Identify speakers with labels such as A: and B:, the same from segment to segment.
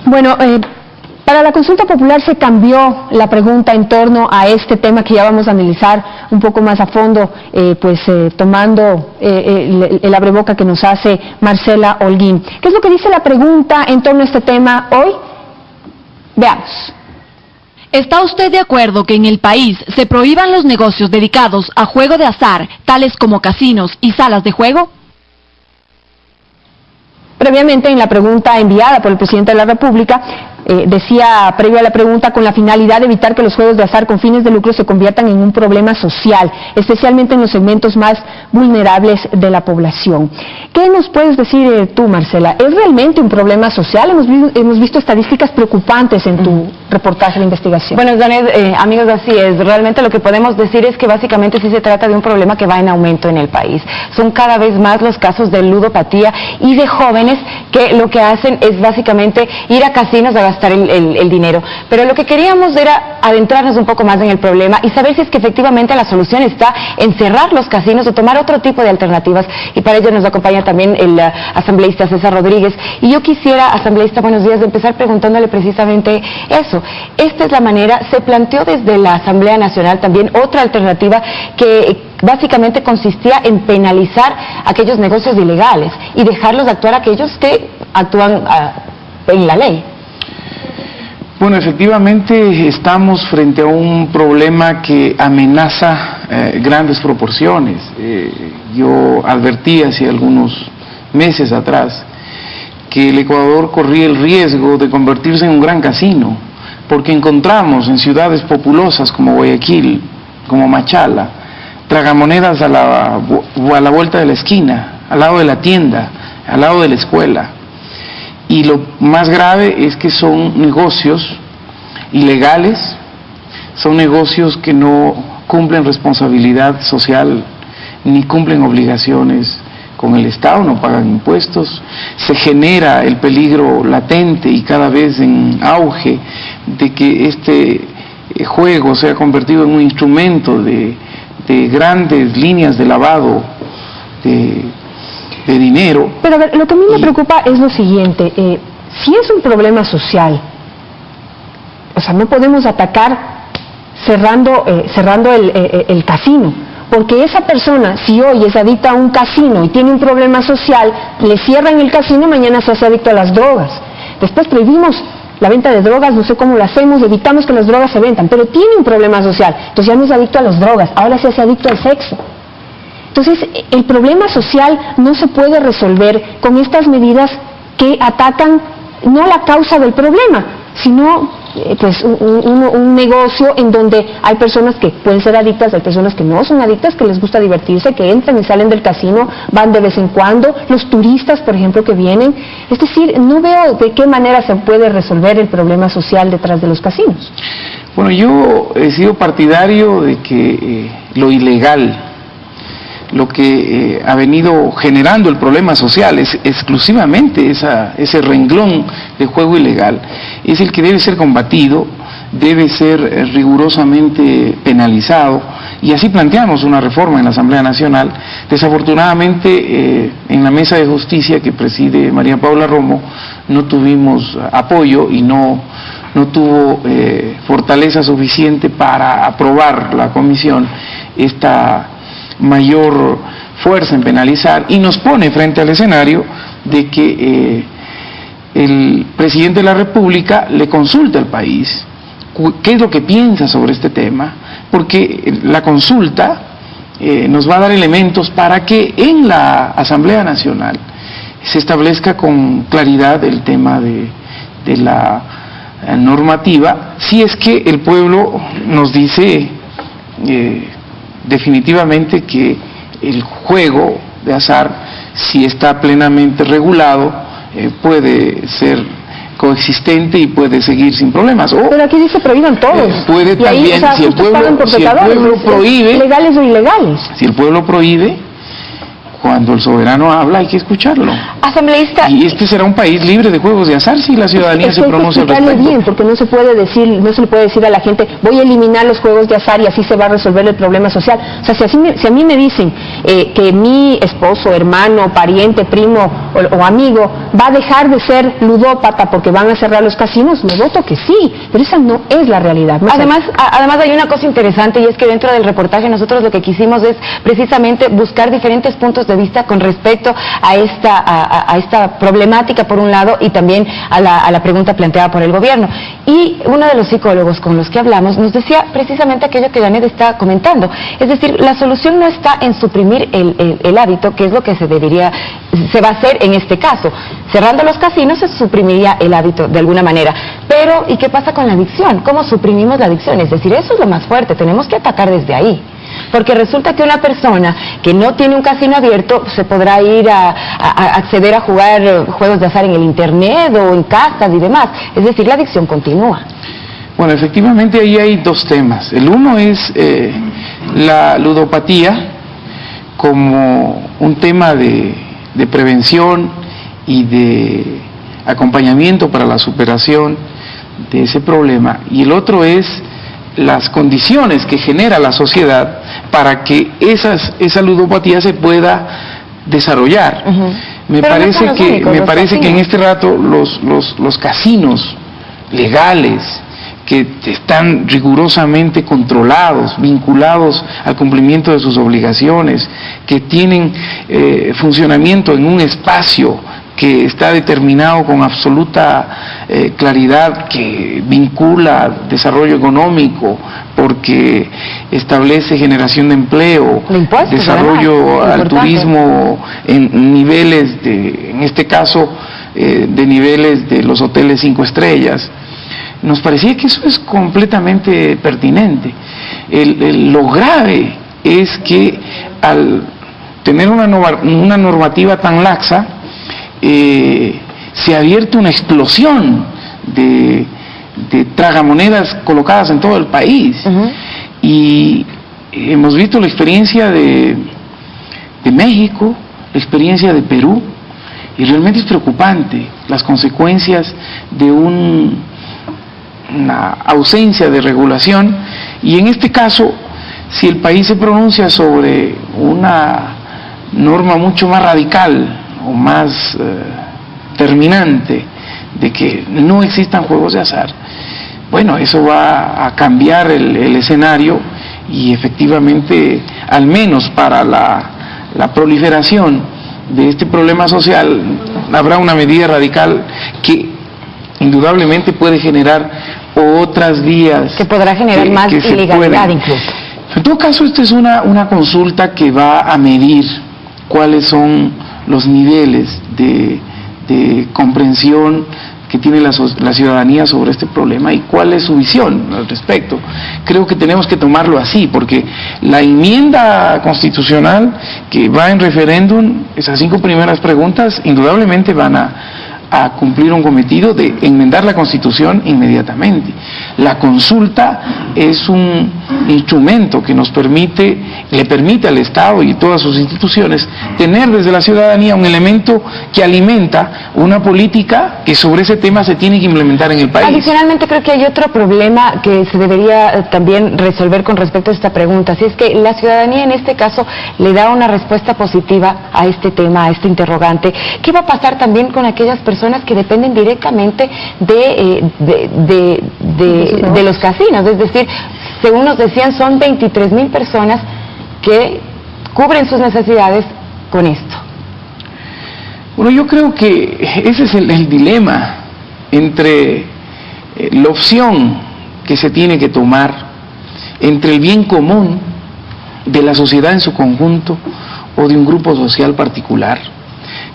A: Bueno, para la consulta popular se cambió la pregunta en torno a este tema que ya vamos a analizar un poco más a fondo, tomando el abreboca que nos hace Marcela Holguín. ¿Qué es lo que dice la pregunta en torno a este tema hoy? Veamos.
B: ¿Está usted de acuerdo que en el país se prohíban los negocios dedicados a juego de azar, tales como casinos y salas de juego?
A: Previamente, en la pregunta enviada por el presidente de la República, decía, previo a la pregunta, con la finalidad de evitar que los juegos de azar con fines de lucro se conviertan en un problema social, especialmente en los segmentos más vulnerables de la población. ¿Qué nos puedes decir tú, Marcela? ¿Es realmente un problema social? Hemos visto estadísticas preocupantes en tu reportaje de investigación.
C: Bueno, Janet, amigos, así es. Realmente lo que podemos decir es que básicamente sí se trata de un problema que va en aumento en el país. Son cada vez más los casos de ludopatía y de jóvenes que lo que hacen es básicamente ir a casinos a gastar el dinero. Pero lo que queríamos era adentrarnos un poco más en el problema y saber si es que efectivamente la solución está en cerrar los casinos o tomar otro tipo de alternativas. Y para ello nos acompaña también el asambleísta César Rodríguez. Y yo quisiera, asambleísta, buenos días, de empezar preguntándole precisamente eso. Esta es la manera, se planteó desde la Asamblea Nacional también otra alternativa que básicamente consistía en penalizar aquellos negocios ilegales y dejarlos actuar aquellos que actúan en la ley.
D: Bueno, efectivamente estamos frente a un problema que amenaza grandes proporciones. Yo advertí hace algunos meses atrás que el Ecuador corría el riesgo de convertirse en un gran casino, porque encontramos en ciudades populosas como Guayaquil, como Machala, tragamonedas a la vuelta de la esquina, al lado de la tienda, al lado de la escuela. Y lo más grave es que son negocios ilegales, son negocios que no cumplen responsabilidad social ni cumplen obligaciones con el Estado, no pagan impuestos. Se genera el peligro latente y cada vez en auge de que este juego sea convertido en un instrumento de grandes líneas de lavado de dinero.
A: Pero a ver, lo que a mí me preocupa es lo siguiente, si es un problema social, o sea, no podemos atacar cerrando el casino, porque esa persona, si hoy es adicta a un casino y tiene un problema social, le cierran el casino y mañana se hace adicto a las drogas. Después prohibimos la venta de drogas, no sé cómo lo hacemos, evitamos que las drogas se vendan, pero tiene un problema social, entonces ya no es adicto a las drogas, ahora se hace adicto al sexo. Entonces, el problema social no se puede resolver con estas medidas que atacan no la causa del problema, sino pues un negocio en donde hay personas que pueden ser adictas, hay personas que no son adictas, que les gusta divertirse, que entran y salen del casino, van de vez en cuando, los turistas, por ejemplo, que vienen. Es decir, no veo de qué manera se puede resolver el problema social detrás de los casinos.
D: Bueno, yo he sido partidario de que lo ilegal, lo que ha venido generando el problema social es exclusivamente ese renglón de juego ilegal, es el que debe ser combatido, debe ser rigurosamente penalizado, y así planteamos una reforma en la Asamblea Nacional. Desafortunadamente en la Mesa de Justicia que preside María Paula Romo no tuvimos apoyo y no tuvo fortaleza suficiente para aprobar la comisión esta mayor fuerza en penalizar, y nos pone frente al escenario de que el presidente de la República le consulte al país qué es lo que piensa sobre este tema, porque la consulta nos va a dar elementos para que en la Asamblea Nacional se establezca con claridad el tema de la normativa, si es que el pueblo nos dice definitivamente que el juego de azar, si está plenamente regulado, puede ser coexistente y puede seguir sin problemas.
A: Pero aquí dice prohíban todos.
D: Puede también, ahí, o sea, si el pueblo prohíbe,
A: legales o ilegales.
D: Si el pueblo prohíbe, cuando el soberano habla hay que escucharlo.
C: Asambleísta.
D: Y este será un país libre de juegos de azar si la ciudadanía se pronuncia al respecto.
A: Bien, porque no se puede decir, no se le puede decir a la gente, voy a eliminar los juegos de azar y así se va a resolver el problema social. O sea, si a mí me dicen que mi esposo, hermano, pariente, primo o amigo va a dejar de ser ludópata porque van a cerrar los casinos, le voto que sí, pero esa no es la realidad.
C: Además hay una cosa interesante, y es que dentro del reportaje nosotros lo que quisimos es precisamente buscar diferentes puntos de vista con respecto a esta problemática por un lado, y también a la pregunta planteada por el gobierno. Y uno de los psicólogos con los que hablamos nos decía precisamente aquello que Janet está comentando, es decir, la solución no está en suprimir el hábito, que es lo que se va a hacer en este caso. Cerrando los casinos se suprimiría el hábito de alguna manera, pero ¿y qué pasa con la adicción? ¿Cómo suprimimos la adicción? Es decir, eso es lo más fuerte, tenemos que atacar desde ahí. Porque resulta que una persona que no tiene un casino abierto se podrá ir a acceder a jugar juegos de azar en el internet o en casas y demás. Es decir, la adicción continúa.
D: Bueno, efectivamente ahí hay dos temas. El uno es la ludopatía como un tema de prevención y de acompañamiento para la superación de ese problema. Y el otro es las condiciones que genera la sociedad para que esa ludopatía se pueda desarrollar. Me parece que en este rato los casinos legales, que están rigurosamente controlados, vinculados al cumplimiento de sus obligaciones, que tienen funcionamiento en un espacio que está determinado con absoluta claridad, que vincula desarrollo económico, porque establece generación de empleo, desarrollo al turismo en niveles en este caso, de niveles de los hoteles 5 estrellas. Nos parecía que eso es completamente pertinente. Lo grave es que al tener una normativa tan laxa, se ha abierto una explosión de tragamonedas colocadas en todo el país. Y hemos visto la experiencia de México, la experiencia de Perú, y realmente es preocupante las consecuencias de una ausencia de regulación. Y en este caso, si el país se pronuncia sobre una norma mucho más radical o más terminante de que no existan juegos de azar, bueno, eso va a cambiar el escenario, y efectivamente, al menos para la proliferación de este problema social, habrá una medida radical que indudablemente puede generar otras vías
C: que podrá generar más ilegalidad incluso.
D: En todo caso, esta es una consulta que va a medir cuáles son los niveles de comprensión que tiene la ciudadanía sobre este problema y cuál es su visión al respecto. Creo que tenemos que tomarlo así, porque la enmienda constitucional que va en referéndum, esas 5 primeras preguntas, indudablemente van a cumplir un cometido de enmendar la Constitución inmediatamente. La consulta es un instrumento que le permite al Estado y todas sus instituciones tener desde la ciudadanía un elemento que alimenta una política que sobre ese tema se tiene que implementar en el país.
C: Adicionalmente, creo que hay otro problema que se debería también resolver con respecto a esta pregunta, si es que la ciudadanía en este caso le da una respuesta positiva a este tema, a este interrogante. ¿Qué va a pasar también con aquellas personas que dependen directamente de los casinos? Es decir, según nos decían, son 23,000 personas que cubren sus necesidades con esto.
D: Bueno, yo creo que ese es el dilema entre la opción que se tiene que tomar entre el bien común de la sociedad en su conjunto o de un grupo social particular.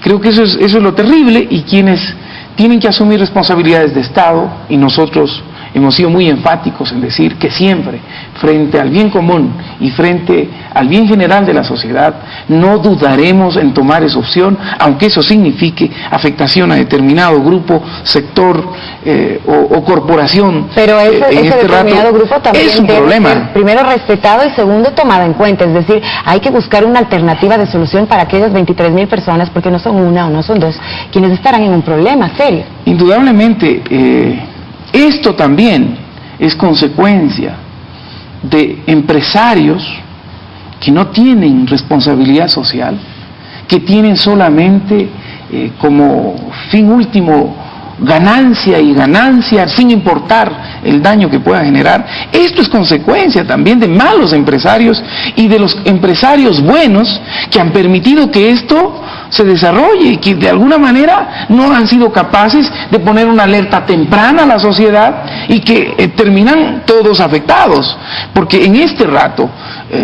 D: Creo que eso es lo terrible, y quienes tienen que asumir responsabilidades de Estado, y nosotros hemos sido muy enfáticos en decir que siempre, frente al bien común y frente al bien general de la sociedad, no dudaremos en tomar esa opción, aunque eso signifique afectación a determinado grupo, sector o corporación.
C: Pero ese determinado grupo también
D: es un
C: debe
D: problema.
C: ser, primero, respetado y segundo, tomado en cuenta. Es decir, hay que buscar una alternativa de solución para aquellas 23,000 personas, porque no son una o no son dos, quienes estarán en un problema serio.
D: Indudablemente, esto también es consecuencia de empresarios que no tienen responsabilidad social, que tienen solamente como fin último ganancia y ganancia sin importar el daño que pueda generar. Esto es consecuencia también de malos empresarios y de los empresarios buenos que han permitido que esto se desarrolle y que de alguna manera no han sido capaces de poner una alerta temprana a la sociedad y que terminan todos afectados, porque en este rato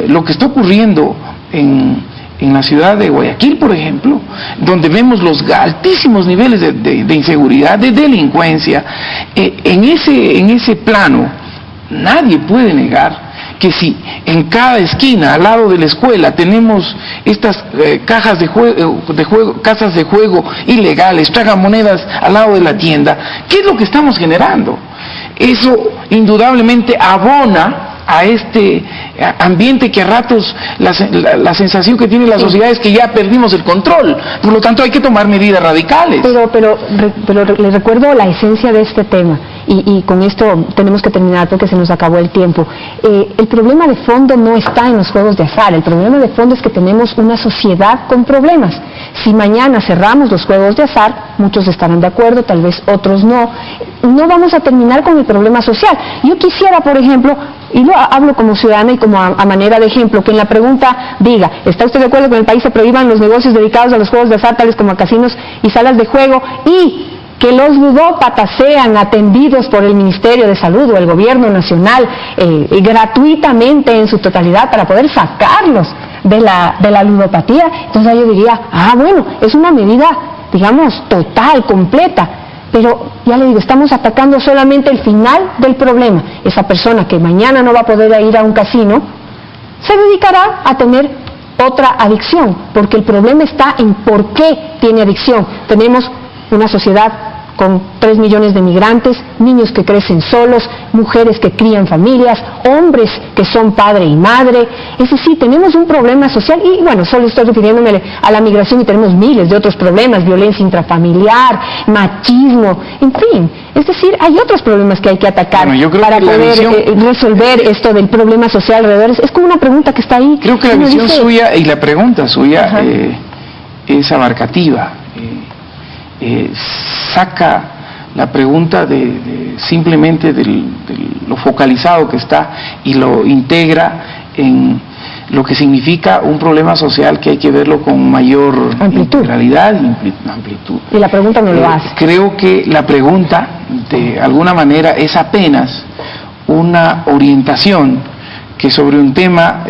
D: lo que está ocurriendo en la ciudad de Guayaquil, por ejemplo, donde vemos los altísimos niveles de inseguridad, de delincuencia, en ese plano nadie puede negar que si en cada esquina, al lado de la escuela, tenemos estas casas de juego ilegales, tragamonedas al lado de la tienda, ¿qué es lo que estamos generando? Eso indudablemente abona a este ambiente que a ratos la sensación que tiene la sociedad es que ya perdimos el control, por lo tanto hay que tomar medidas radicales.
A: Pero les recuerdo la esencia de este tema y con esto tenemos que terminar porque se nos acabó el tiempo. El problema de fondo no está en los juegos de azar, el problema de fondo es que tenemos una sociedad con problemas. Si mañana cerramos los juegos de azar, muchos estarán de acuerdo, tal vez otros no vamos a terminar con el problema social. Yo quisiera, por ejemplo, y lo hablo como ciudadana y como a manera de ejemplo, que en la pregunta diga, ¿está usted de acuerdo que en el país se prohíban los negocios dedicados a los juegos de azar, tales como casinos y salas de juego, y que los ludópatas sean atendidos por el Ministerio de Salud o el Gobierno Nacional gratuitamente en su totalidad para poder sacarlos de la ludopatía? Entonces yo diría, bueno, es una medida, digamos, total, completa. Pero, ya le digo, estamos atacando solamente el final del problema. Esa persona que mañana no va a poder ir a un casino, se dedicará a tener otra adicción, porque el problema está en por qué tiene adicción. Tenemos una sociedad con 3 millones de migrantes, niños que crecen solos, mujeres que crían familias, hombres que son padre y madre. Es decir, tenemos un problema social y bueno, solo estoy refiriéndome a la migración y tenemos miles de otros problemas, violencia intrafamiliar, machismo, en fin. Es decir, hay otros problemas que hay que atacar para poder resolver esto del problema social alrededor. Es como una pregunta que está ahí.
D: Creo que la visión suya y la pregunta suya es abarcativa. Saca la pregunta simplemente de lo focalizado que está y lo integra en lo que significa un problema social que hay que verlo con mayor integralidad y amplitud.
A: Y la pregunta no lo hace.
D: Creo que la pregunta, de alguna manera, es apenas una orientación que sobre un tema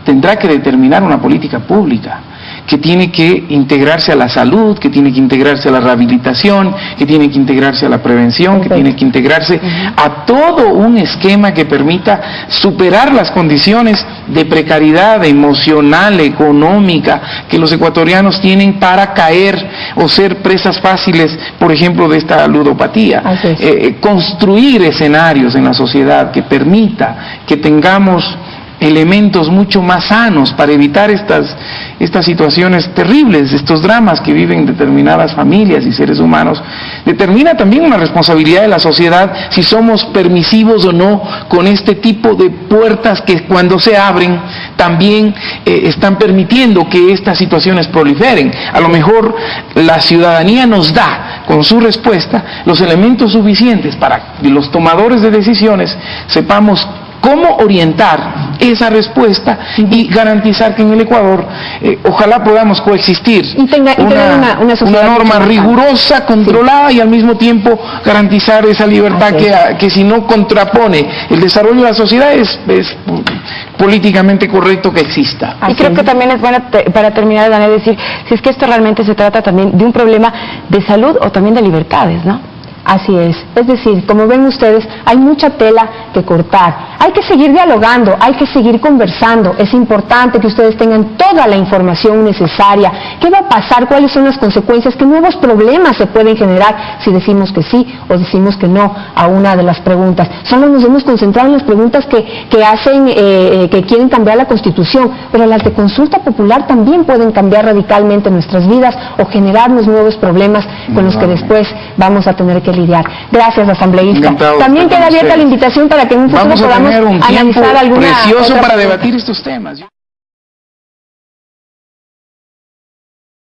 D: tendrá que determinar una política pública, que tiene que integrarse a la salud, que tiene que integrarse a la rehabilitación, que tiene que integrarse a la prevención, que tiene que integrarse a todo un esquema que permita superar las condiciones de precariedad emocional, económica, que los ecuatorianos tienen para caer o ser presas fáciles, por ejemplo, de esta ludopatía. Construir escenarios en la sociedad que permita que tengamos elementos mucho más sanos para evitar estas situaciones terribles, estos dramas que viven determinadas familias y seres humanos, determina también una responsabilidad de la sociedad si somos permisivos o no con este tipo de puertas que cuando se abren también están permitiendo que estas situaciones proliferen. A lo mejor la ciudadanía nos da con su respuesta los elementos suficientes para que los tomadores de decisiones sepamos cómo orientar esa respuesta y garantizar que en el Ecuador ojalá podamos coexistir
A: y tener
D: una norma rigurosa, controlada y al mismo tiempo garantizar esa libertad que si no contrapone el desarrollo de la sociedad es políticamente correcto que exista.
C: Y creo que también es bueno para terminar, Daniel, decir si es que esto realmente se trata también de un problema de salud o también de libertades, ¿no?
A: Así es decir, como ven ustedes, hay mucha tela que cortar. Hay que seguir dialogando, hay que seguir conversando. Es importante que ustedes tengan toda la información necesaria. ¿Qué va a pasar? ¿Cuáles son las consecuencias? ¿Qué nuevos problemas se pueden generar si decimos que sí o decimos que no a una de las preguntas? Solo nos hemos concentrado en las preguntas que hacen, que quieren cambiar la Constitución, pero las de consulta popular también pueden cambiar radicalmente nuestras vidas o generarnos nuevos problemas con los que después vamos a tener que lidiar. Gracias, asambleísta.
D: Encantado.
A: También queda abierta la invitación para que en un futuro podamos
D: analizar
A: alguna
D: precioso
A: otra
D: para
A: pregunta.
D: debatir estos temas.